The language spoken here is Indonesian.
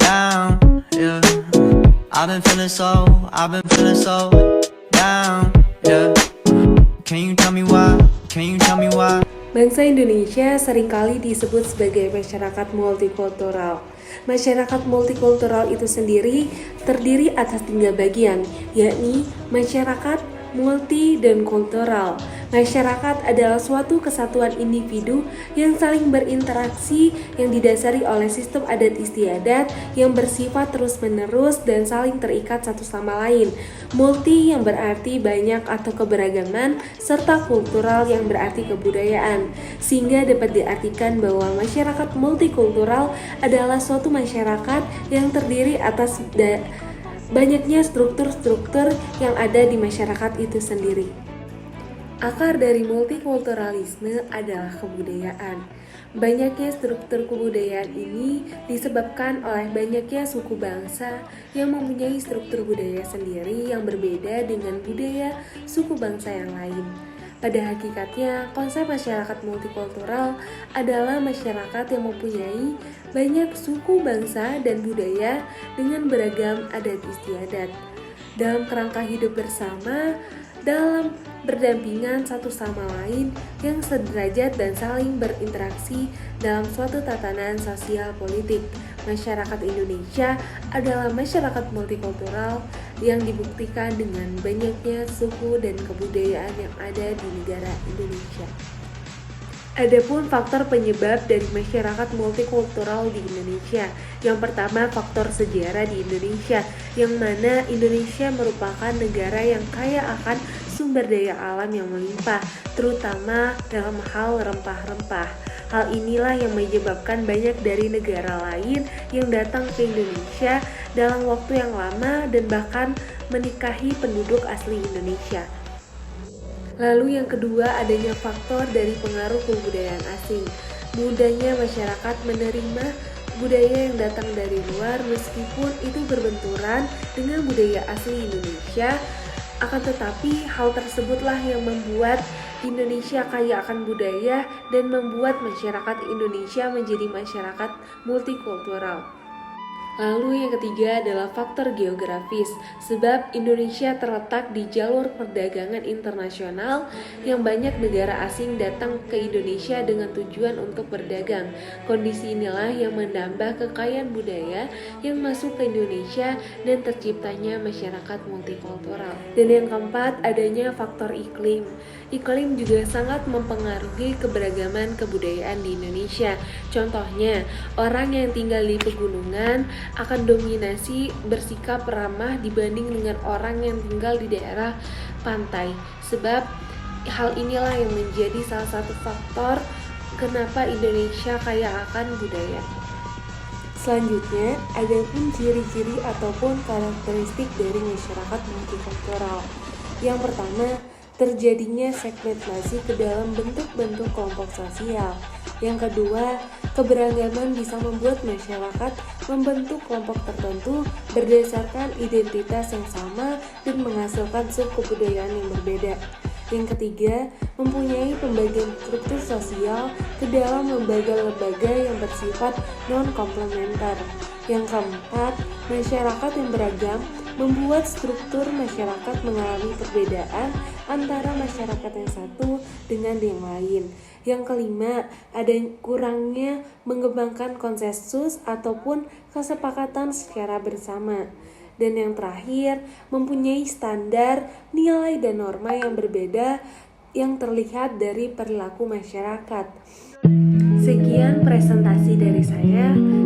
down, yeah. I've been feeling so down, yeah. Can you tell me why? Can you tell me why? Bangsa Indonesia seringkali disebut sebagai masyarakat multikultural. Masyarakat multikultural itu sendiri terdiri atas 3 bagian, yakni masyarakat, multi, dan kultural. Masyarakat adalah suatu kesatuan individu yang saling berinteraksi yang didasari oleh sistem adat istiadat yang bersifat terus-menerus dan saling terikat satu sama lain. Multi yang berarti banyak atau keberagaman, serta kultural yang berarti kebudayaan. Sehingga dapat diartikan bahwa masyarakat multikultural adalah suatu masyarakat yang terdiri atas banyaknya struktur-struktur yang ada di masyarakat itu sendiri. Akar dari multikulturalisme adalah kebudayaan. Banyaknya struktur kebudayaan ini disebabkan oleh banyaknya suku bangsa yang mempunyai struktur budaya sendiri yang berbeda dengan budaya suku bangsa yang lain. Pada hakikatnya, konsep masyarakat multikultural adalah masyarakat yang mempunyai banyak suku bangsa dan budaya dengan beragam adat istiadat. Dalam kerangka hidup bersama, dalam berdampingan satu sama lain yang sederajat dan saling berinteraksi dalam suatu tatanan sosial politik. Masyarakat Indonesia adalah masyarakat multikultural yang dibuktikan dengan banyaknya suku dan kebudayaan yang ada di negara Indonesia. Adapun faktor penyebab dari masyarakat multikultural di Indonesia. Yang pertama, faktor sejarah di Indonesia, yang mana Indonesia merupakan negara yang kaya akan sumber daya alam yang melimpah, terutama dalam hal rempah-rempah. Hal inilah yang menyebabkan banyak dari negara lain yang datang ke Indonesia dalam waktu yang lama dan bahkan menikahi penduduk asli Indonesia. Lalu yang kedua, adanya faktor dari pengaruh kebudayaan asing. Mudahnya masyarakat menerima budaya yang datang dari luar meskipun itu berbenturan dengan budaya asli Indonesia. Akan tetapi hal tersebutlah yang membuat Indonesia kaya akan budaya dan membuat masyarakat Indonesia menjadi masyarakat multikultural. Lalu yang ketiga adalah faktor geografis, sebab Indonesia terletak di jalur perdagangan internasional yang banyak negara asing datang ke Indonesia dengan tujuan untuk berdagang. Kondisi inilah yang menambah kekayaan budaya yang masuk ke Indonesia dan terciptanya masyarakat multikultural. Dan yang keempat, adanya faktor iklim. Iklim juga sangat mempengaruhi keberagaman kebudayaan di Indonesia. Contohnya, orang yang tinggal di pegunungan akan dominasi bersikap ramah dibanding dengan orang yang tinggal di daerah pantai. Sebab hal inilah yang menjadi salah satu faktor kenapa Indonesia kaya akan budaya. Selanjutnya, ada pun ciri-ciri ataupun karakteristik dari masyarakat multikultural. Yang pertama, terjadinya segmentasi ke dalam bentuk-bentuk kelompok sosial. Yang kedua, keberagaman bisa membuat masyarakat membentuk kelompok tertentu berdasarkan identitas yang sama dan menghasilkan subkebudayaan yang berbeda. Yang ketiga, mempunyai pembagian struktur sosial ke dalam lembaga-lembaga yang bersifat non-komplementer. Yang keempat, masyarakat yang beragam membuat struktur masyarakat mengalami perbedaan antara masyarakat yang satu dengan yang lain. Yang kelima, ada kurangnya mengembangkan konsensus ataupun kesepakatan secara bersama. Dan yang terakhir, mempunyai standar, nilai dan norma yang berbeda yang terlihat dari perilaku masyarakat. Sekian presentasi dari saya.